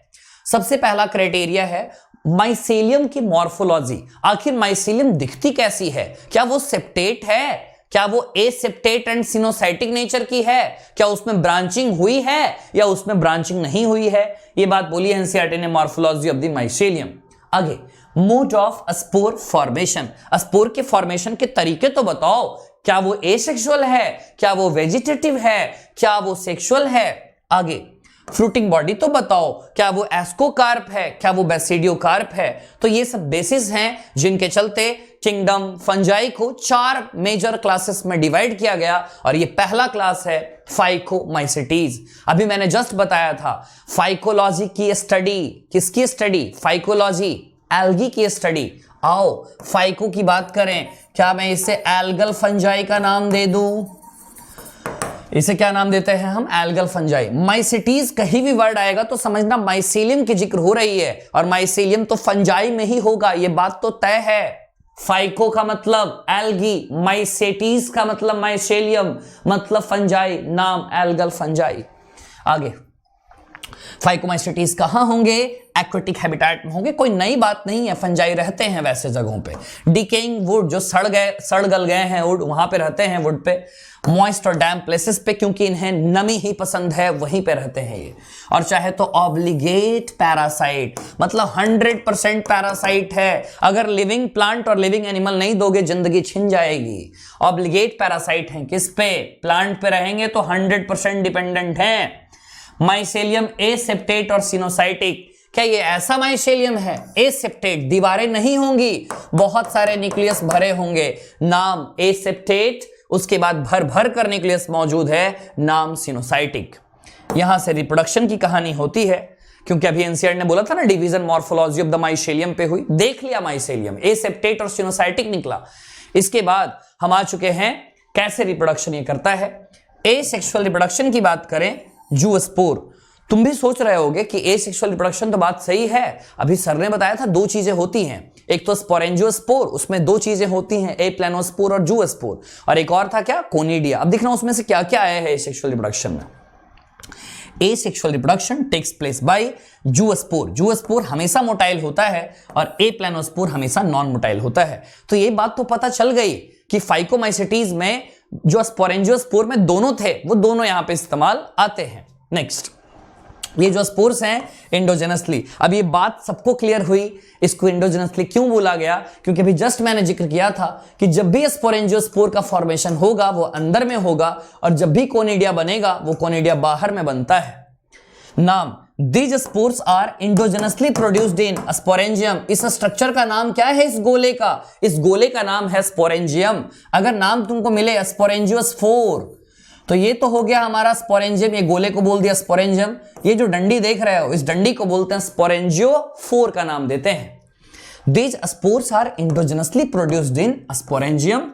सबसे पहला क्राइटेरिया है माइसेलियम की मॉर्फोलॉजी। आखिर माइसेलियम दिखती कैसी है? क्या वो सेप्टेट है? क्या वो एसेप्टेट एंड सिनोसाइटिक नेचर की है? क्या उसमें ब्रांचिंग हुई है या उसमें ब्रांचिंग नहीं हुई है? ये बात बोली एनसीईआरटी ने, मॉर्फोलॉजी ऑफ द माइसेलियम। आगे mode of spore formation, spore के फॉर्मेशन के तरीके तो बताओ। क्या वो एसेक्सुअल है? क्या वो वेजिटेटिव है? क्या वो सेक्सुअल है? आगे फ्रूटिंग बॉडी तो बताओ। क्या वो एस्कोकार्प है? क्या वो बैसिडियोकार्प है? तो ये सब बेसिस हैं जिनके चलते किंगडम फंजाई को 4 मेजर क्लासेस में डिवाइड किया गया। और ये पहला क्लास है फाइकोमाइसिटीज। अभी मैंने जस्ट बताया था फाइकोलॉजी की स्टडी। किसकी स्टडी? फाइकोलॉजी, एल्गी की स्टडी। आओ फाइको की बात करें। क्या मैं इसे एल्गल फंजाई का नाम दे दूं? इसे क्या नाम देते हैं हम? Algal fungi. माइसिटीज कहीं भी वर्ड आएगा तो समझना माइसेलियम की जिक्र हो रही है, और माइसेलियम तो फंजाई में ही होगा, ये बात तो तय है। फाइको का मतलब एल्गी, माइसेटीज का मतलब माइसेलियम, मतलब फंजाई, नाम एल्गल फंजाई। आगे फाइकोमाइसिटीज कहां होंगे? एक्वेटिक हैबिटेट में होंगे। कोई नई बात नहीं है, फंजाई रहते हैं वैसे जगहों पे। डिकेइंग वुड, जो सड़ गल गए हैं वुड, वहां पे रहते हैं वुड पे। मॉइस्ट और डैम्प प्लेसेस पे, क्योंकि इन्हें नमी ही पसंद है, वहीं पे रहते हैं ये। और चाहे तो ऑब्लिगेट पैरासाइट, मतलब 100% पैरासाइट है। अगर लिविंग प्लांट और लिविंग एनिमल नहीं दोगे जिंदगी छिन जाएगी। ऑब्लिगेट पैरासाइट हैं किस पे? प्लांट पे रहेंगे तो 100% डिपेंडेंट हैं। माइसेलियम एसेप्टेट और सिनोसाइटिक। क्या ये ऐसा माइसेलियम है? एसेप्टेट, दीवारें नहीं होंगी, बहुत सारे न्यूक्लियस भरे होंगे, नाम एसेप्टेट। उसके बाद भर भर कर न्यूक्लियस मौजूद है, नाम सिनोसाइटिक। यहां से रिप्रोडक्शन की कहानी होती है, क्योंकि अभी एनसीईआरटी ने बोला था ना division morphology of the mycelium पे हुई। देख लिया माइसेलियम, एसेप्टेट और सिनोसाइटिक निकला। इसके बाद हम आ चुके हैं कैसे रिप्रोडक्शन ये करता है। एसेक्सुअल रिप्रोडक्शन की बात करें, जूस्पोर। तुम भी सोच रहे होगे कि एसेक्सुअल रिप्रोडक्शन तो बात सही है, अभी सर ने बताया था 2 चीजें होती हैं। एक तो स्पोरेंजियोस्पोर, उसमें 2 चीजें होती हैं, एप्लानोस्पोर और जूस्पोर। और एक और था क्या? कोनिडिया। अब देखना उसमें से क्या क्या आया है एसेक्सुअल रिप्रोडक्शन में। Asexual reproduction takes place by zoospore. Zoospore हमेशा मोटाइल होता है और एप्लानोस्पोर हमेशा नॉन मोटाइल होता है। तो ये बात तो पता चल गई कि फाइकोमाइसिटीज में जो स्पोरेंजियोस्पोर में दोनों थे, वो दोनों यहां पे इस्तेमाल आते हैं। नेक्स्ट ये जो स्पोर्स हैं इंडोजेनसली। अब ये बात सबको क्लियर हुई, इसको इंडोजेनसली क्यों बोला गया? क्योंकि अभी जस्ट मैंने जिक्र किया था कि जब भी स्पोरेंजियोस्पोर का फॉर्मेशन होगा वो अंदर में होगा, और जब भी कोनिडिया बनेगा वो कोनिडिया बाहर में बनता है। नाम These spores are endogenously produced in sporangium। इस स्ट्रक्चर का नाम क्या है? इस गोले का, इस गोले का नाम है स्पोरेंजियम। अगर नाम तुमको मिले स्पोरेंजियोस्पोर, तो ये तो हो गया हमारा स्पोरेंजियम, ये गोले को बोल दिया स्पोरेंजियम। ये जो डंडी देख रहे हो, इस डंडी को बोलते हैं स्पोरेंजियोफोर का नाम देते हैं। These spores are endogenously produced in sporangium।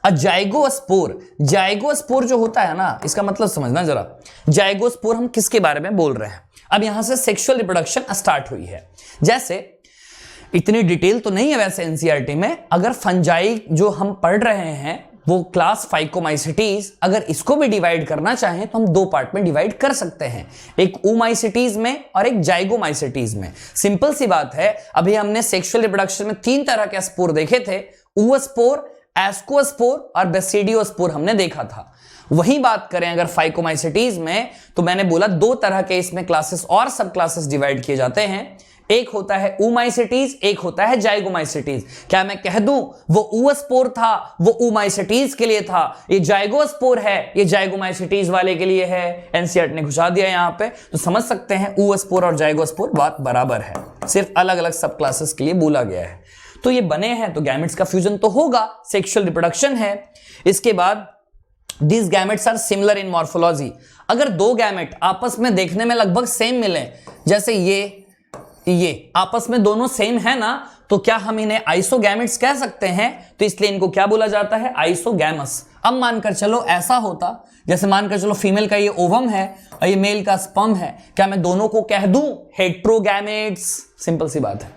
Zygospore, zygospore जो होता है ना, इसका मतलब समझना जरा। जाइगोस्पोर हम किसके बारे में बोल रहे हैं? अब यहां से सेक्सुअल रिप्रोडक्शन स्टार्ट हुई है। जैसे इतनी डिटेल तो नहीं है वैसे एनसीईआरटी में, अगर फंजाई जो हम पढ़ रहे हैं वो क्लास फाइकोमाइसिटीज, अगर इसको भी डिवाइड करना चाहें तो हम दो पार्ट में डिवाइड कर सकते हैं, एक ooमाइसिटीज में और एक जाइगोमाइसिटीज में। सिंपल सी बात है। अभी हमने सेक्सुअल रिप्रोडक्शन में 3 तरह के स्पोर देखे थे, ooस्पोर, एस्कोस्पोर और बेसिडियोस्पोर हमने देखा था। वही बात करें अगर फाइकोमाइसिटीज में, तो मैंने बोला 2 तरह के इसमें क्लासेस और सब क्लासेस डिवाइड किए जाते हैं। एक होता है ooमाइसिटीज, एक होता है जाइगोमाइसिटीज। क्या मैं कह दूं वो ooस्पोर था, वो ooमाइसिटीज के लिए था, ये जाइगोस्पोर है, ये जाइगोमाइसिटीज वाले के लिए है? एनसीईआरटी ने घुसा दिया यहां पे, तो समझ सकते हैं ooस्पोर और जाइगोस्पोर बात बराबर है, सिर्फ अलग अलग सब क्लासेस के लिए बोला गया है। तो ये बने हैं तो गैमेट्स का फ्यूजन तो होगा, सेक्सुअल रिप्रोडक्शन है। इसके बाद These gametes are similar in morphology। अगर 2 गैमेट आपस में देखने में लगभग सेम मिले, जैसे ये आपस में दोनों सेम है ना, तो क्या हम इन्हें आइसोगैमेट्स कह सकते हैं? तो इसलिए इनको क्या बोला जाता है? आइसोगैमस। अब मानकर चलो ऐसा होता, जैसे मानकर चलो फीमेल का ये ओवम है और ये मेल का स्पर्म है, क्या मैं दोनों को कह दूं हेट्रोगैमेट्स? सिंपल सी बात है।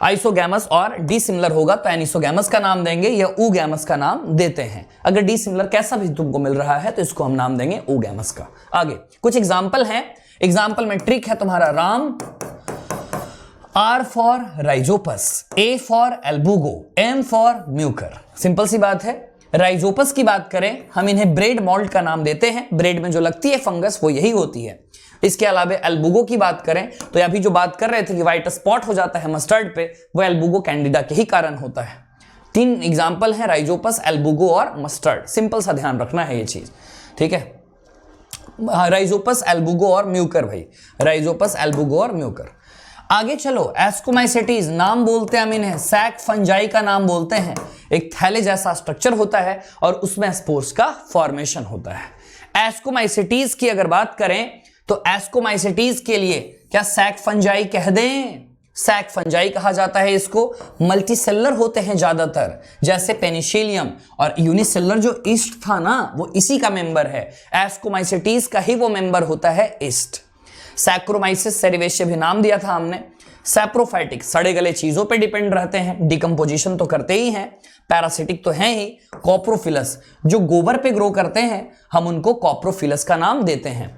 आइसोगैमस और डिसिमिलर होगा तो एनिसोगैमस का नाम देंगे या ooगैमस का नाम देते हैं। अगर डिसिमिलर कैसा भी तुमको मिल रहा है तो इसको हम नाम देंगे ooगैमस का। आगे कुछ एग्जाम्पल हैं। एग्जाम्पल में ट्रिक है तुम्हारा Ram, R for rhizopus, A for albugo, M for mucor. Simple सी बात है। राइजोपस की बात करें, हम इन्हें ब्रेड मॉल्ट का नाम देते हैं। ब्रेड में जो लगती है फंगस वो यही होती है। इसके अलावा एल्बुगो की बात करें तो अभी जो बात कर रहे थे कि व्हाइट स्पॉट हो जाता है मस्टर्ड पे, वो एल्बुगो कैंडिडा के ही कारण होता है। 3 एग्जाम्पल हैं, राइजोपस, एल्बुगो और मस्टर्ड। सिंपल सा ध्यान रखना है ये चीज, ठीक है। राइजोपस, एल्बुगो और म्यूकर, भाई राइजोपस, एल्बुगो और म्यूकर। आगे चलो, एस्कोमाइसिटीज नाम बोलते हैं हम इन्हें, सैक फंजाई का नाम बोलते हैं। एक थैले जैसा स्ट्रक्चर होता है और उसमें स्पोर्स का फॉर्मेशन होता है। एस्कोमाइसिटीज की अगर बात करें तो एस्कोमाइसिटीज के लिए क्या सैक फंजाई कह दें? सैक फंजाई कहा जाता है इसको। मल्टीसेलर होते हैं ज्यादातर, जैसे पेनिसिलियम, और यूनिसेलर जो ईस्ट था ना वो इसी का मेंबर है। एस्कोमाइसिटीज का ही वो मेंबर होता है ईस्ट। सैक्रोमाइसिस सेरिवेशिया भी नाम दिया था हमने। सैप्रोफाइटिक सड़े गले चीजों पे डिपेंड रहते हैं, डिकम्पोजिशन तो करते ही हैं। पैरासिटिक तो हैं ही। कॉप्रोफिलस जो गोबर पे ग्रो करते हैं, हम उनको कॉप्रोफिलस का नाम देते हैं।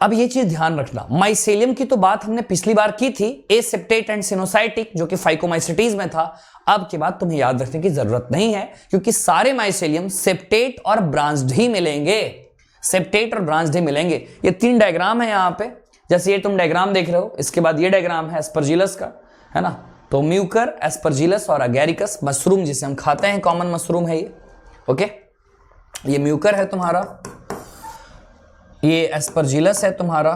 अब ये चीज ध्यान रखना, माइसेलियम की तो बात हमने पिछली बार की थी, एसेप्टेट एंड सिनोसाइटिक, जो कि फाइकोमाइसिटीज में था। अब के बाद तुम्हें याद रखने की जरूरत नहीं है, क्योंकि सारे माइसेलियम सेप्टेट और ब्रांच्ड ही मिलेंगे। सेप्टेट और ब्रांच्ड ही मिलेंगे। ये 3 डायग्राम है यहाँ पे, जैसे ये तुम डायग्राम देख रहे हो, इसके बाद ये डायग्राम है एस्परजिलस का, है ना। तो म्यूकर, एस्परजिलस और अगैरिकस, मशरूम जिसे हम खाते हैं, कॉमन मशरूम है ये। ओके, ये म्यूकर है तुम्हारा, ये एस्परजिलस है तुम्हारा,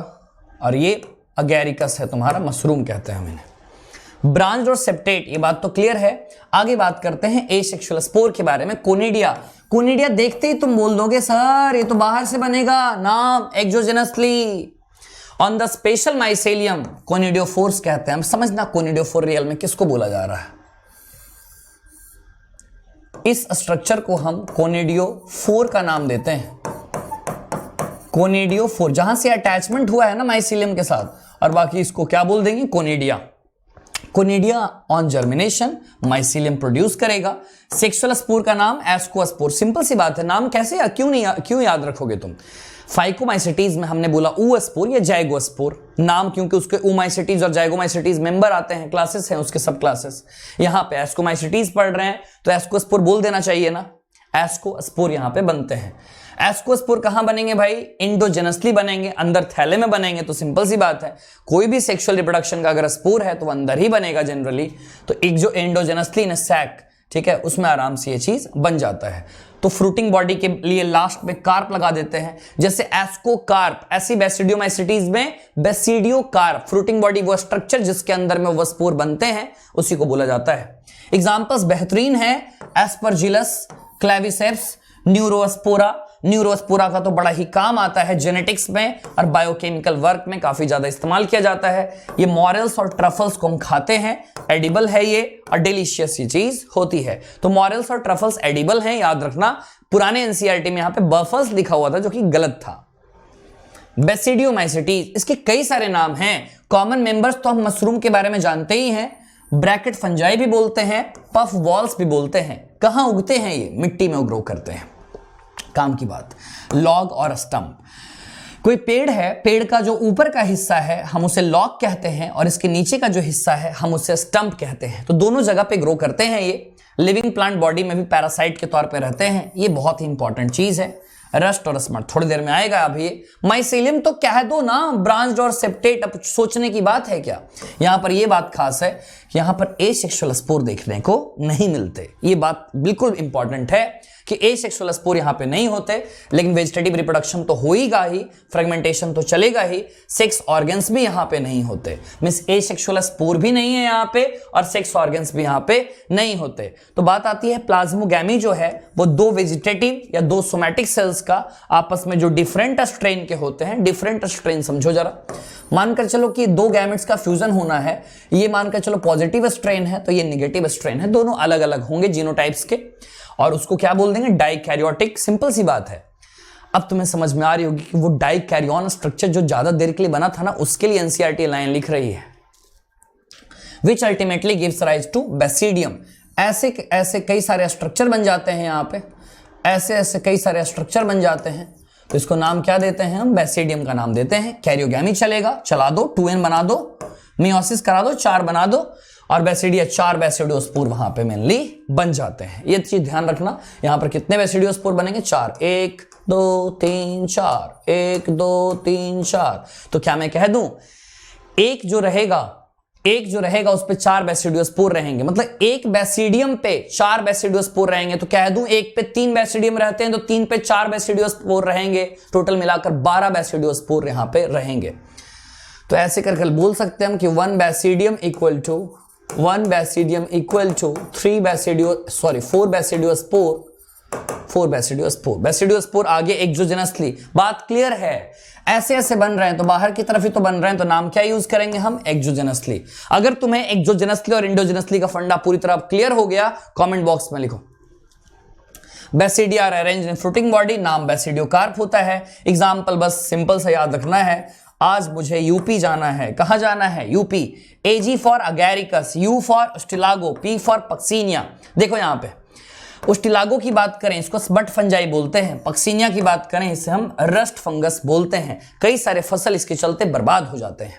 और ये अगैरिकस है तुम्हारा, मशरूम कहते हैं हम इन्हें। ब्रांच और सेप्टेट, ये बात तो क्लियर है। आगे बात करते हैं एसेक्सुअल स्पोर के बारे में। कोनिडिया, कोनिडिया देखते ही तुम बोल दोगे सर ये तो बाहर से बनेगा, नाम एक्सोजेनसली। ऑन द स्पेशल माइसेलियम कोनिडियोफोर्स कहते हैं। हम समझना कोनिडियोफोर रियल में किसको बोला जा रहा है। इस स्ट्रक्चर को हम कोनिडियोफोर का नाम देते हैं। कोनिडियोफोर, जहां से अटैचमेंट हुआ है ना माइसेलियम के साथ, और बाकी इसको क्या बोल देंगे? Conidia. Conidia on germination mycelium produce करेगा। सेक्सुअल स्पोर का नाम एस्कोस्पोर। सिंपल सी बात है, नाम कैसे क्यों याद रखोगे तुम? फाइकोमाइसिटीज में हमने बोला ooस्पोर या जाइगोस्पोर नाम, क्योंकि उसके ooमाइसिटीज और जाइगोमाइसिटीज मेंबर आते हैं, क्लासेस हैं उसके सब क्लासेस। यहां पे एस्कोमाइसिटीज पढ़ रहे हैं तो एस्कोस्पोर बोल देना चाहिए ना। एस्कोस्पोर यहां पे बनते हैं। एस्कोस्पोर कहां बनेंगे भाई? इंडोजेनसली बनेंगे, अंदर थैले में बनेंगे। तो सिंपल सी बात है, कोई भी सेक्सुअल रिप्रोडक्शन का अगर स्पोर है तो वो अंदर ही बनेगा जनरली। तो एक जो इंडोजेनसली इन सैक, ठीक है, उसमें आराम से ये चीज बन जाता है। तो फ्रूटिंग बॉडी के लिए लास्ट में कार्प लगा देते हैं, जैसे एस्कोकार्प। ऐसी बेसिडियोमाइसिटीज में बेसिडियोकार्प, फ्रूटिंग बॉडी वो स्ट्रक्चर जिसके अंदर में वो स्पोर बनते हैं, उसी को बोला जाता है। एग्जांपल्स बेहतरीन है, एस्परजिलस, क्लेविसेप्स, न्यूरोस्पोरा। न्यूरोस्पोरा का तो बड़ा ही काम आता है जेनेटिक्स में और बायोकेमिकल वर्क में काफी ज्यादा इस्तेमाल किया जाता है। ये मॉरेल्स और ट्रफल्स को हम खाते हैं, एडिबल है ये और डिलीशियस ये चीज होती है। तो मॉरेल्स और ट्रफल्स एडिबल हैं, याद रखना। पुराने एनसीईआरटी में यहां पे बफल्स लिखा हुआ था जो कि गलत था। बेसिडियोमाइसिटीज, इसके कई सारे नाम हैं। कॉमन मेंबर्स तो हम मशरूम के बारे में जानते ही हैं, ब्रैकेट फंजाई भी बोलते हैं, पफ वॉल्स भी बोलते हैं। कहां उगते हैं ये? मिट्टी में ग्रो करते हैं। काम की बात, लॉग और स्टंप। कोई पेड़ है, पेड़ का जो ऊपर का हिस्सा है हम उसे लॉग कहते हैं और इसके नीचे का जो हिस्सा है हम उसे स्टंप कहते हैं। तो दोनों जगह पे ग्रो करते हैं ये। लिविंग प्लांट बॉडी में भी पैरासाइट के तौर पे रहते हैं। ये बहुत ही इंपॉर्टेंट चीज है। रस्ट और स्मर्ट थोड़ी देर में आएगा। अभी माइसेलियम तो कह दो ना, ब्रांच्ड और सेप्टेट, अब सोचने की बात है क्या? यहां पर ये बात खास है कि यहां पर एसेक्सुअल स्पोर देखने को नहीं मिलते। ये बात बिल्कुल इंपॉर्टेंट है कि एसेक्सुअल स्पोर यहां पे नहीं होते, लेकिन वेजिटेटिव रिप्रोडक्शन तो होगा ही, फ्रेगमेंटेशन तो चलेगा ही, सेक्स ऑर्गन्स भी यहां पे नहीं होते। मींस एसेक्सुअल स्पोर भी नहीं है यहां पे और सेक्स ऑर्गन्स भी यहां पे नहीं होते। तो बात आती है प्लाज्मोगैमी जो है वो दो वेजिटेटिव या दो सोमैटिक सेल्स का आपस में जो डिफरेंट स्ट्रेन के होते हैं। डिफरेंट स्ट्रेन समझो जरा, मानकर चलो कि दो गैमेट्स का फ्यूजन होना है, ये मानकर चलो पॉजिटिव स्ट्रेन है तो ये निगेटिव स्ट्रेन है, दोनों अलग अलग होंगे जीनोटाइप्स के, और उसको क्या बोल देंगे? डाइकैरियोटिक। सिंपल सी बात है। अब तुम्हें समझ में आ रही होगी कि वो डाइकैरियन स्ट्रक्चर जो ज्यादा देर के लिए बना था ना, उसके लिए एनसीईआरटी लाइन लिख रही है, which ultimately gives rise to basidium. ऐसे ऐसे कई सारे स्ट्रक्चर बन जाते हैं यहां पे, ऐसे ऐसे कई सारे स्ट्रक्चर बन जाते हैं। तो इसको नाम क्या देते हैं हम? बेसिडियम का नाम देते हैं। कैरियोगैमी चलेगा, चला दो, 2n बना दो, मियोसिस करा दो, 4 बना दो, और बेसिडिया 4 बेसिडियोस्पोर वहां पे मेनली बन जाते हैं। ये चीज ध्यान रखना। यहां पर कितने बेसिडियोस्पोर बनेंगे? 4। 1 2 3 4, 1 2 3 4। तो क्या मैं कह दूं, एक जो रहेगा उस पे 4 बेसिडियोस्पोर रहेंगे, मतलब एक बेसिडियम पे 4 बेसिडियोस्पोर रहेंगे। तो कह दूं एक पे 3 बेसिडियम रहते हैं तो 3 पे 4 बेसिडियोस्पोर रहेंगे, टोटल मिलाकर 12 बेसिडियोस्पोर यहां पे रहेंगे। तो ऐसे करके बोल सकते हैं हम कि 1 basidium equal to 4 basidiospore. Basidiospore आगे एक्सोजेनसली। बात क्लियर है? ऐसे ऐसे बन रहे हैं तो बाहर की तरफ ही तो बन रहे हैं, तो नाम क्या यूज करेंगे हम? एक्सोजेनसली। अगर तुम्हें एक्सोजेनसली और इंडोजेनसली का फंडा पूरी तरह क्लियर हो गया, कमेंट बॉक्स में लिखो। Basidia are arranged in fruiting body, नाम बेसिडियोकार्प होता है। एग्जाम्पल बस सिंपल सा याद रखना है। आज मुझे यूपी जाना है। कहां जाना है? UP. AG for agaricus, U for ustilago, P for puccinia. देखो यहां पे उस्टिलागो की बात करें इसको स्बट फंजाई बोलते हैं, पक्सीनिया की बात करें इसे हम रस्ट फंगस बोलते हैं। कई सारे फसल इसके चलते बर्बाद हो जाते हैं।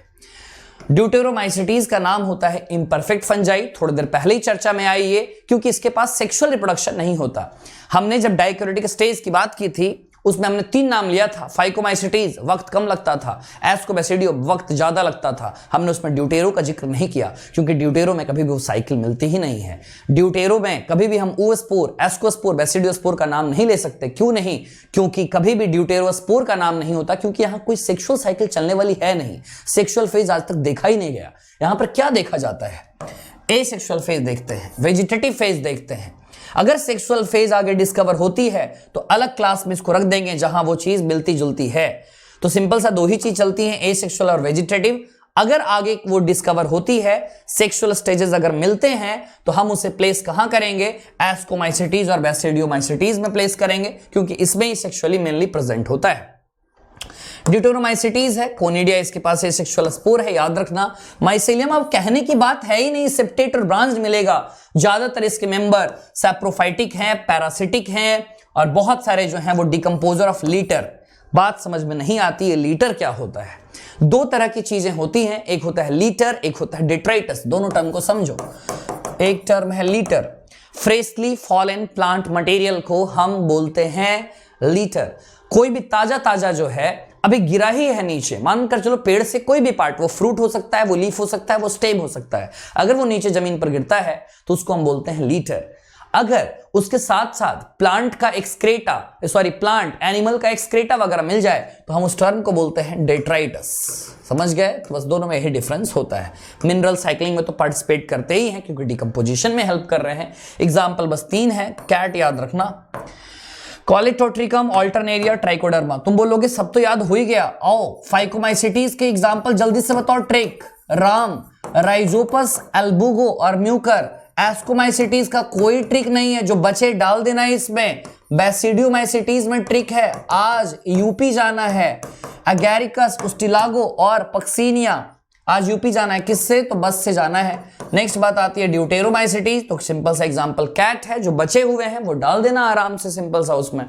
ड्यूटेरोमाइसिटीज का नाम होता है इम्परफेक्ट फंजाई, थोड़ी देर पहले ही चर्चा में आई ये, क्योंकि इसके पास सेक्सुअल रिप्रोडक्शन नहीं होता। हमने जब डाइकैरियोटिक स्टेज की बात की थी उसमें हमने 3 नाम लिया था। फाइकोमाइसिटीज वक्त कम लगता था, एस्कोबैसिडियो वक्त ज्यादा लगता था। हमने उसमें ड्यूटेरो का जिक्र नहीं किया क्योंकि ड्यूटेरो में कभी भी वो साइकिल मिलती ही नहीं है। ड्यूटेरो में कभी भी हम oospore, एस्कोस्पोर, बेसिडियोस्पोर का नाम नहीं ले सकते। क्यों नहीं? क्योंकि कभी भी ड्यूटेरोस्पोर का नाम नहीं होता, क्योंकि यहां कोई सेक्सुअल साइकिल चलने वाली है नहीं। सेक्सुअल फेज आज तक देखा ही नहीं गया। यहां पर क्या देखा जाता है? एसेक्सुअल फेज देखते हैं, वेजिटेटिव फेज देखते हैं। अगर सेक्सुअल फेज आगे डिस्कवर होती है तो अलग क्लास में इसको रख देंगे जहां वो चीज मिलती जुलती है। तो सिंपल सा 2 ही चीज चलती हैं, एसेक्सुअल और वेजिटेटिव। अगर आगे वो डिस्कवर होती है, सेक्सुअल स्टेजेस अगर मिलते हैं, तो हम उसे प्लेस कहां करेंगे? एस्कोमाइसिटीज और बेसिडियोमाइसिटीज में प्लेस करेंगे, क्योंकि इसमें ही सेक्सुअली मेनली प्रेजेंट होता है। ड्यूटेरोमाइसिटीज है, कोनिडिया इसके पास एसेक्सुअल स्पोर है, याद रखना। माइसेलियम अब कहने की बात है ही नहीं, सेप्टेट और ब्रांच्ड मिलेगा। ज्यादातर इसके मेंबर सैप्रोफाइटिक हैं, पैरासिटिक हैं, और बहुत सारे जो हैं वो डिकम्पोजर ऑफ लीटर। बात समझ में नहीं आती है लीटर क्या होता है। 2 तरह की चीजें होती हैं, एक होता है लीटर, एक होता है डिट्राइटस। दोनों टर्म को समझो। एक टर्म है litre. Freshly fallen plant material को हम बोलते हैं लीटर। कोई भी ताजा ताजा जो है अभी गिरा ही है नीचे, मानकर चलो पेड़ से कोई भी पार्ट, वो फ्रूट हो सकता है, वो लीफ हो सकता है, वो स्टेम हो सकता है, अगर वो नीचे जमीन पर गिरता है तो उसको हम बोलते हैं लीटर। अगर उसके साथ साथ प्लांट का एक्सक्रेटा, प्लांट एनिमल का एक्सक्रेटा वगैरह मिल जाए तो हम उस टर्म को बोलते हैं डेट्राइटस। समझ गए? तो बस दोनों में यही डिफरेंस होता है। मिनरल साइक्लिंग में तो पार्टिसिपेट करते ही हैं क्योंकि डिकम्पोजिशन में हेल्प कर रहे हैं। एग्जाम्पल बस 3 है, कैट याद रखना, कॉलेटोट्रिकम, अल्टरनेरिया, ट्राइकोडर्मा। तुम बोलोगे सब तो याद हो ही गया, आओ फाइकोमाइसिटीज के एग्जाम्पल जल्दी से बताओ। ट्रिक, राम, राइजोपस, एल्बुगो और म्यूकर। एस्कोमाइसिटीज का कोई ट्रिक नहीं है, जो बचे डाल देना है इसमें। बेसिडियोमाइसिटीज में ट्रिक है, आज यूपी जाना है। एगैरिकस, उस्टिलागो और पक्सीनिया, आज यूपी जाना है। किससे? तो बस से जाना है। नेक्स्ट बात आती है ड्यूटेरोमाइसिटीज, तो सिंपल सा एग्जांपल कैट है, जो बचे हुए हैं वो डाल देना आराम से, सिंपल सा उसमें।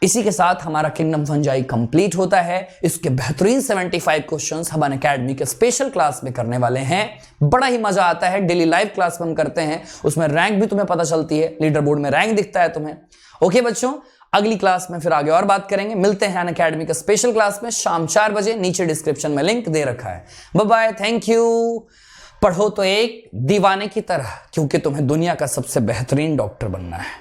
इसी के साथ हमारा किंगडम फंजाई कंप्लीट होता है। इसके बेहतरीन 75 क्वेश्चंस हम अनअकैडमी के स्पेशल क्लास में करने वाले हैं। बड़ा ही मजा आता है, डेली लाइव क्लास में हम करते हैं, उसमें रैंक भी तुम्हें पता चलती है, लीडर बोर्ड में रैंक दिखता है तुम्हें। ओके बच्चों, अगली क्लास में फिर आगे और बात करेंगे। मिलते हैं अनअकैडमी के स्पेशल क्लास में शाम 4 बजे, नीचे डिस्क्रिप्शन में लिंक दे रखा है। Bye bye, thank you. पढ़ो तो एक दीवाने की तरह, क्योंकि तुम्हें दुनिया का सबसे बेहतरीन डॉक्टर बनना है।